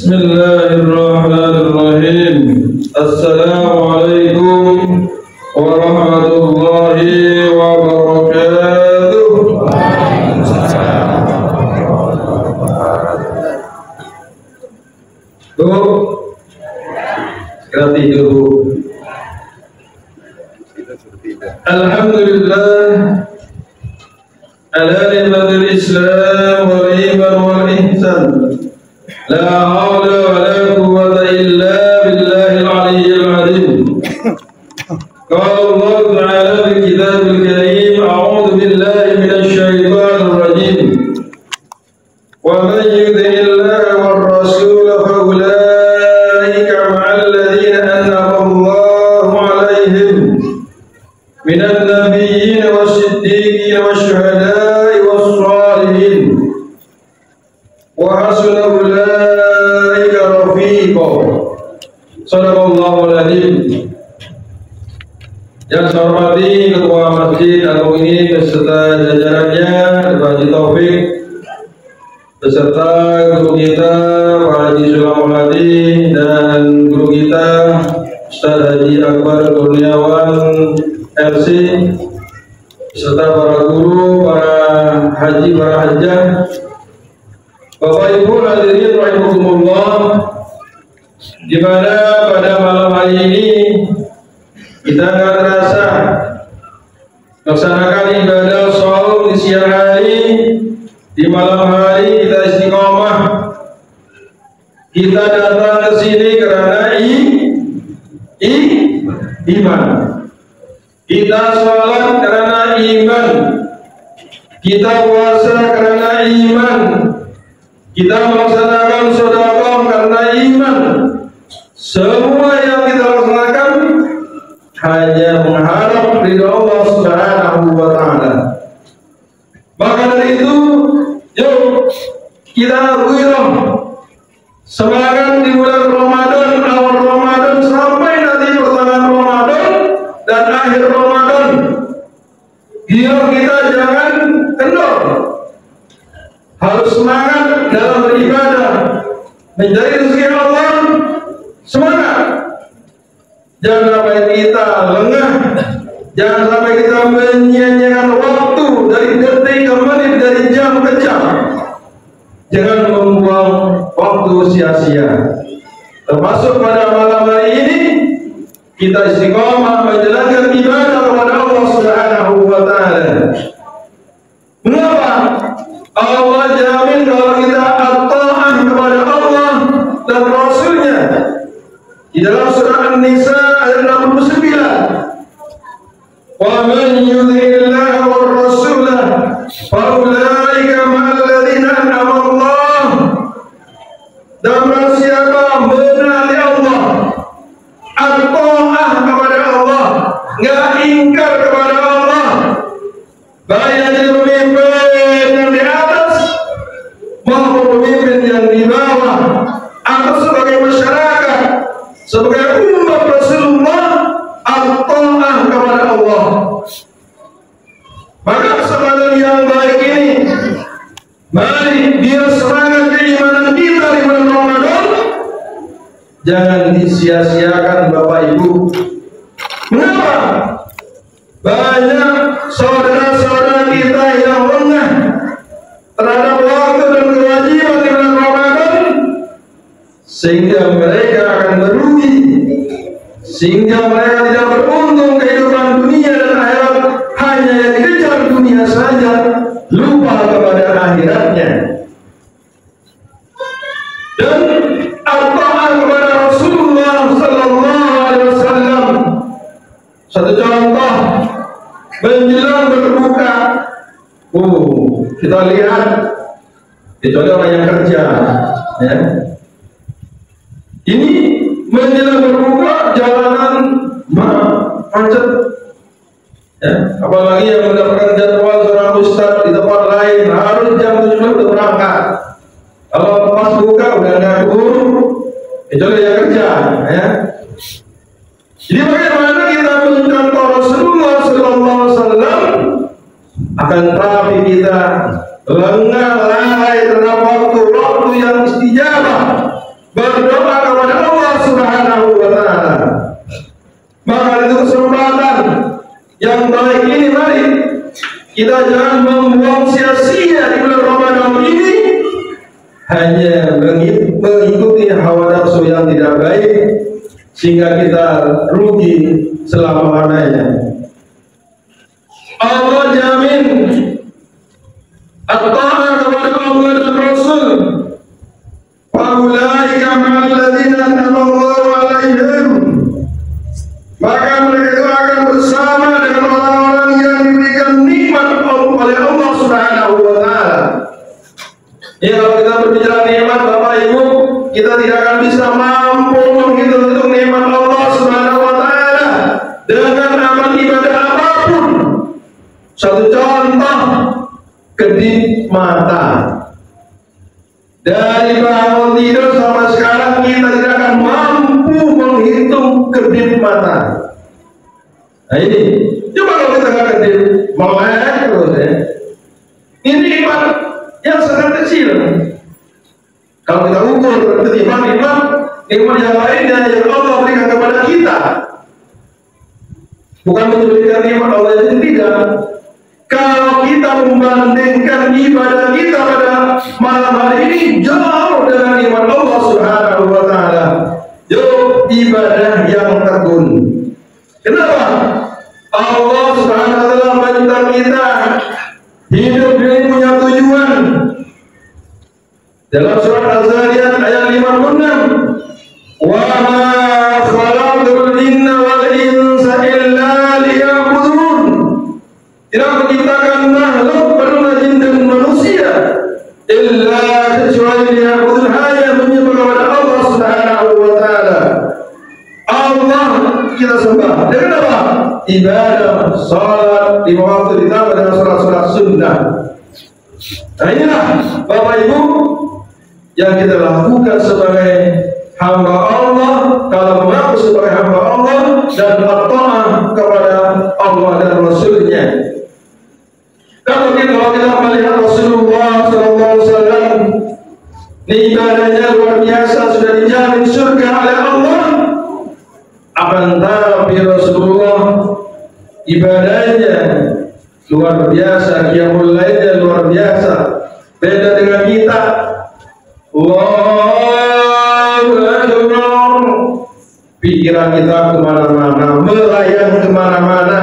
Bismillahirrahmanirrahim. Assalamualaikum warahmatullahi wabarakatuh. Bu, segera tidur Bu. Alhamdulillah ala ni'matil Islam wal iman wal ihsan. La hawla wa la quwwata illa billahil aliyyil azim. Qala Allah ta'ala fil kitabil karim, a'udzu billahi minasy syaithanir rajim. Wa man yuti'illaha war rasul fa ulaika ma'al ladzina an'ama Allahu 'alaihim minan nabiyyin wasiddiqin wasyuhada'i was-shalihin wa hasuna ulaika rafiqa. Shadaqallahul adzim. Yang saya hormati Ketua Masjid Al-Mu'minin beserta jajarannya, Pak Haji Taufik, beserta guru kita Pak Haji Sulaimani dan guru kita Ustaz Haji Akbar Kurniawan LC, beserta para guru, para haji, para hajjah. Bapak Ibu hadirin rahimakumullah, di mana pada malam hari ini kita nggak terasa melaksanakan ibadah shaum di siang hari, di malam hari kita istiqomah. Kita datang ke sini karena iman. Kita sholat karena iman. Kita puasa karena iman. Kita melaksanakan sedekah karena iman. Semua yang kita laksanakan hanya mengharap ridha Allah Subhanahu wa taala. Maka dari itu, yuk kita wirah semangat di bulan Ramadan, awal Ramadan sampai nanti pertengahan Ramadan dan akhir Ramadan. Biar kita jangan kendor. Harus semangat dalam beribadah, mencari rezeki Allah. Semangat. Jangan sampai kita lengah, jangan sampai kita menyia-nyiakan waktu dari detik ke menit, dari jam ke jam. Jangan membuang waktu sia-sia. Termasuk pada malam hari ini kita istiqomah menjalankan ibadah kepada Allah Subhanahu wa taala. Mengapa? Allah jamin kalau kita taat kepada Allah dan Rasulnya. Di dalam surah An-Nisa ayat 69, wa man yuti'illaha war rasulah fa ulaika ma'al ladzina an'ama Allah. Dan barang siapa menaati Allah, at-ta'ah kepada Allah, enggak ingkar kepada Allah, baik yang jadi pemimpin yang di atas maupun pemimpin yang di bawah, atau sebagai masyarakat, sebagai umat Rasulullah, at-ta'ah kepada Allah. Maka kesempatan yang baik ini, mari biar semangat keimanan kita di bulan Ramadan jangan disia-siakan Bapak Ibu. Mengapa? Banyak saudara-saudara kita yang lengah terhadap waktu dan kewajiban di bulan Ramadan, sehingga mereka akan merugi, sehingga mereka tidak beruntung kehidupan dunia dan akhirat, hanya yang dikejar dunia saja, lupa kepada akhiratnya. Dan at-ta'ah kepada Rasulullah sallallahu alaihi wasallam. Satu contoh menjelang berbuka, kita lihat kecuali orang yang kerja, ya. Ini menjelang berbuka jalanan macet, ya. Apalagi yang mendapatkan jadwal seorang ustaz di tempat lain harus jam 7 sudah berangkat. Kalau pas buka udah nggak keburu, kecuali yang kerja, ya. Jadi bagaimana kita mencontoh Rasulullah Sallallahu Alaihi Wasallam, akan tapi kita lengah lalai terhadap waktu yang istijabah, berdoa kepada Allah Subhanahu wa Ta'ala. Maka itu kesempatan yang baik ini, mari kita jangan membuang sia-sia di bulan Ramadan ini hanya mengikuti hawa nafsu yang tidak baik, sehingga kita rugi selama-lamanya. Allah jamin at-ta'ah kepada Allah dan Rasul. Faulaika ma'alladzina an'ama Allahu 'alaihim. Maka mereka itu akan bersama dengan orang-orang yang diberikan nikmat oleh Allah Subhanahu wa Ta'ala. Ya, kalau kita berbicara nikmat, Bapak Ibu, kita tidak akan bisa mampu menghitung nikmat Allah Subhanahu wa Ta'ala dengan amal ibadah apapun. Satu contoh, kedip mata. Dari bangun tidur sampai sekarang kita tidak akan mampu menghitung kedip mata. Nah ini, coba kalau kita nggak kedip, melek terus ya. Ini nikmat yang sangat kecil. Kalau kita ukur ketimbang nikmat yang lainnya yang Allah berikan kepada kita, bukan menjadikan nikmat Allah itu tidak. Kalau kita membandingkan ibadah kita pada malam hari ini jauh dengan nikmat Allah Subhanahu wa Ta'ala, jauh ibadah yang tekun. Kenapa? Allah Subhanahu wa Ta'ala meminta kita hidup ini punya tujuan. Dalam surat Az-Zariyat ayat 56, wa ma khalaqtul jinna wal insa illa liya'budun. Tidak menciptakan makhluk berupa jin dan manusia illa kecuali liya'budun, hanya menyembah kepada Allah Subhanahu wa Ta'ala. Allah kita sembah dengan apa? Ibadah, salat, 5 waktu ditambah dengan salat-salat sunnah. Nah inilah Bapak Ibu yang kita lakukan sebagai hamba Allah, kalau mengaku sebagai hamba Allah dan taat kepada Allah dan Rasulnya. Kalau kita melihat Rasulullah SAW, ibadahnya luar biasa, sudah dijamin surga oleh Allah. Akan tapi Rasulullah ibadahnya luar biasa, qiyamul lailnya luar biasa. Beda dengan kita. Allahu Akbar. Pikiran kita kemana-mana, melayang kemana-mana.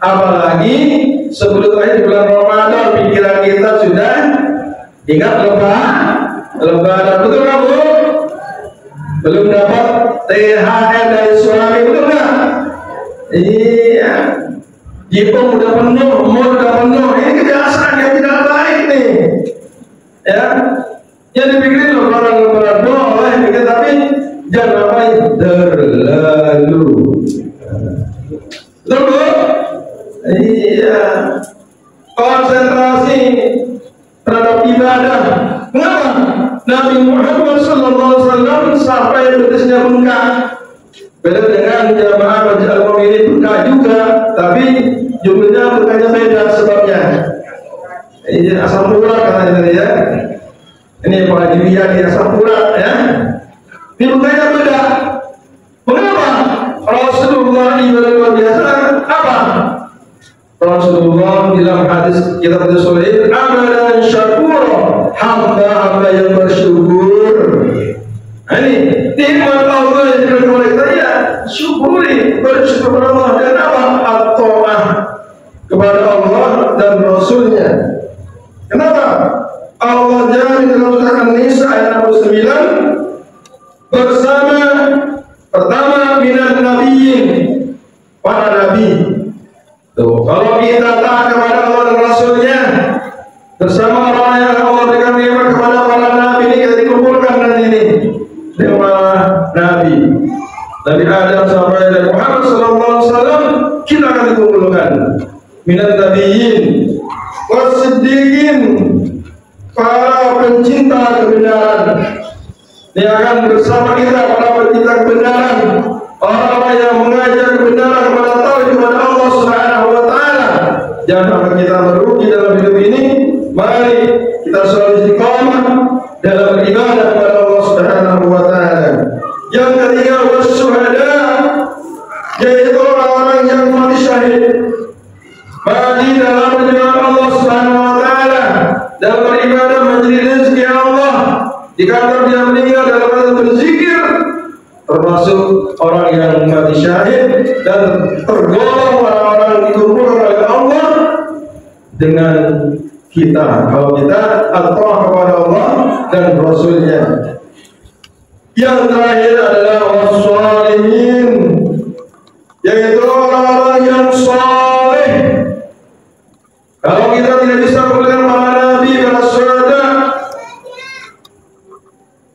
Apalagi sebelum terakhir di bulan Ramadan, pikiran kita sudah ingat lebaran. Betul nggak Bu? Belum dapat THR dari suami, betul nggak? Iya. Jipong udah penuh, mall udah penuh. Ini kebiasaan yang tidak baik nih. Ya, yang dipikirin lebaran boleh bikin, tapi jangan sampai terlalu. Betul Bu? Iya. Konsentrasi terhadap ibadah. Mengapa? Nabi Muhammad SAW sampai betisnya bengkak. Beda dengan jamaah Masjidil Haram ini bengkak juga, tapi jumlahnya bengkaknya beda sebabnya. Ini asam urat katanya tadi ya. Ini Pak Haji di asam urat ya. Ini bengkaknya beda. Mengapa? Rasulullah ibadah luar biasa apa? Rasulullah dalam hadis kita pada sore amalan syukur, hamba yang bersyukur. Ini nikmat Allah yang diberikan oleh kita, ya syukuri, bersyukur kepada Allah dan apa? At-ta'ah kepada Allah dan Rasulnya. Kenapa? Allah jamin dalam surah An-Nisa ayat 69 bersama pertama minat nabiyyin, para nabi. Tuh, kalau kita taat kepada Allah dan Rasulnya bersama orang yang Allah berikan nikmat kepada para nabi, ini kita dikumpulkan nanti ini dengan para nabi, Nabi Adam sampai dari Muhammad SAW, kita akan dikumpulkan minat nabiyyin wasiddiqin, para pencinta kebenaran. Dia akan bersama kita para pencinta kebenaran, orang-orang yang mengajak kebenaran kepada tauhid kepada Allah Subhanahu wa Ta'ala. Jangan sampai kita merugi dalam hidup ini. Mari kita selalu istiqamah dalam beribadah kepada Allah Subhanahu wa Ta'ala. mati dalam menjalankan Allah Subhanahu wa taala, dalam beribadah menjadi rezeki Allah. Di kantor dia meninggal dalam keadaan berzikir, termasuk orang yang mati syahid dan tergolong orang-orang dikumpulkan oleh Allah dengan kita kalau kita taat kepada Allah dan Rasulnya. Yang terakhir adalah wassalihin, yaitu orang-orang yang saleh. Kalau kita tidak bisa memberikan para nabi, para syuhada,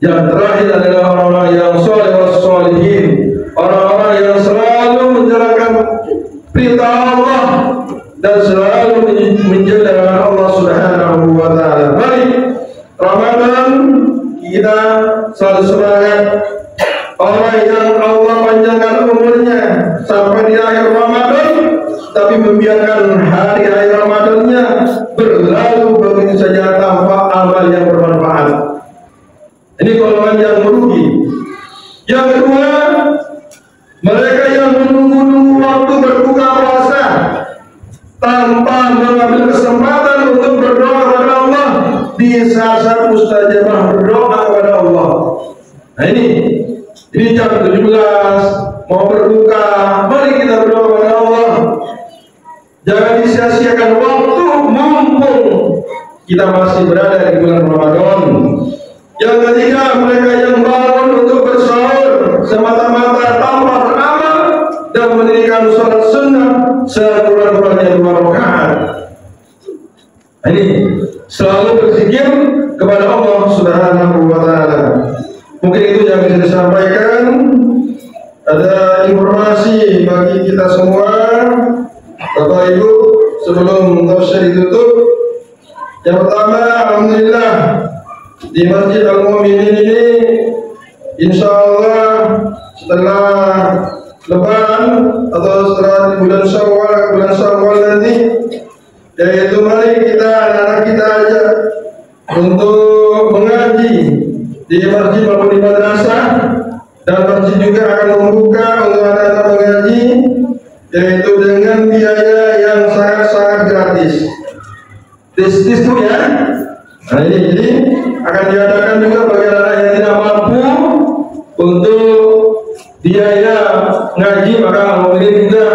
yang terakhir adalah orang-orang yang saleh wassalihin, orang-orang yang selalu menjalankan perintah Allah dan selalu menjalankan Allah Subhanahu wa taala. Mari Ramadan kita selalu semangat. Orang yang Allah panjangkan umurnya sampai di akhir Ramadan, tapi membiarkan hari-hari Ramadannya berlalu begitu saja tanpa amal yang bermanfaat. Ini golongan yang merugi. Yang kedua, mereka yang menunggu waktu berbuka puasa tanpa mengambil kesempatan untuk berdoa kepada Allah di saat mustajabah berdoa kepada Allah. Nah ini jam 17 mau berbuka, mari kita berdoa kepada Allah. Jangan disia-siakan waktu mumpung kita masih berada di bulan Ramadan. Yang ketiga, mereka yang bangun untuk bersahur semata-mata tanpa beramal dan mendirikan sholat sunnah sekurang-kurangnya 2 rakaat. Ini selalu berzikir kepada Allah Subhanahu wa taala. Mungkin itu yang bisa disampaikan. Ada informasi bagi kita semua, Bapak Ibu, sebelum tausiah ditutup. Yang pertama, alhamdulillah di Masjid Al-Mu'minin ini insya Allah setelah Lebaran atau setelah bulan Syawal nanti, yaitu mari kita anak-anak kita ajak untuk mengaji di masjid maupun di madrasah, dan masjid juga akan membuka untuk anak-anak mengaji, yaitu dengan biaya yang sangat-sangat gratis. This ya. Nah ini akan diadakan juga bagi anak yang tidak mampu untuk biaya ngaji, maka Al-Mu'minin juga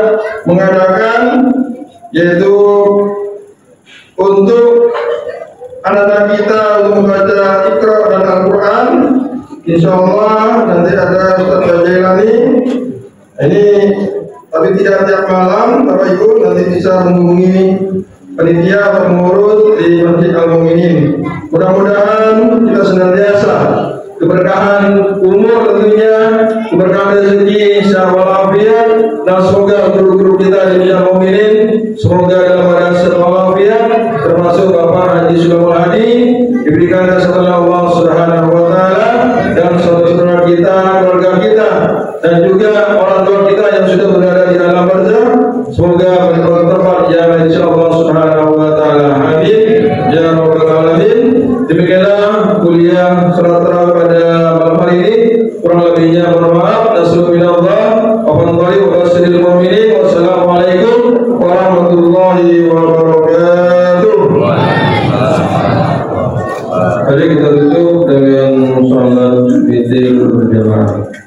mengadakan, yaitu untuk anak-anak kita untuk membaca Iqra dan Al-Quran. Insya Allah nanti ada Ustaz Bajailani. Ini tapi tidak tiap malam, Bapak Ibu nanti bisa menghubungi panitia atau pengurus di Masjid Al-Mu'minin. Mudah-mudahan kita senantiasa keberkahan umur, tentunya keberkahan rezeki, sehat walafiat, dan semoga guru-guru kita di Al-Mu'minin semoga dalam keadaan sehat walafiat, termasuk Bapak Haji Sulamul Hadi, diberikan kesehatan Allah Subhanahu wa taala, dan saudara-saudara kita, keluarga kita, dan juga orang tua kita yang sudah berada di alam barzakh, semoga berada tempat yang insyaallah Subhanahu wa taala. Amin ya rabbal alamin. Demikianlah kuliah salat tarawih pada malam hari ini. Kurang lebihnya mohon maaf. Nasallallahu wa fadhali wa basyiril mu'minin. Wassalamualaikum warahmatullahi wabarakatuh. Mari kita tutup dengan salat witir berjamaah.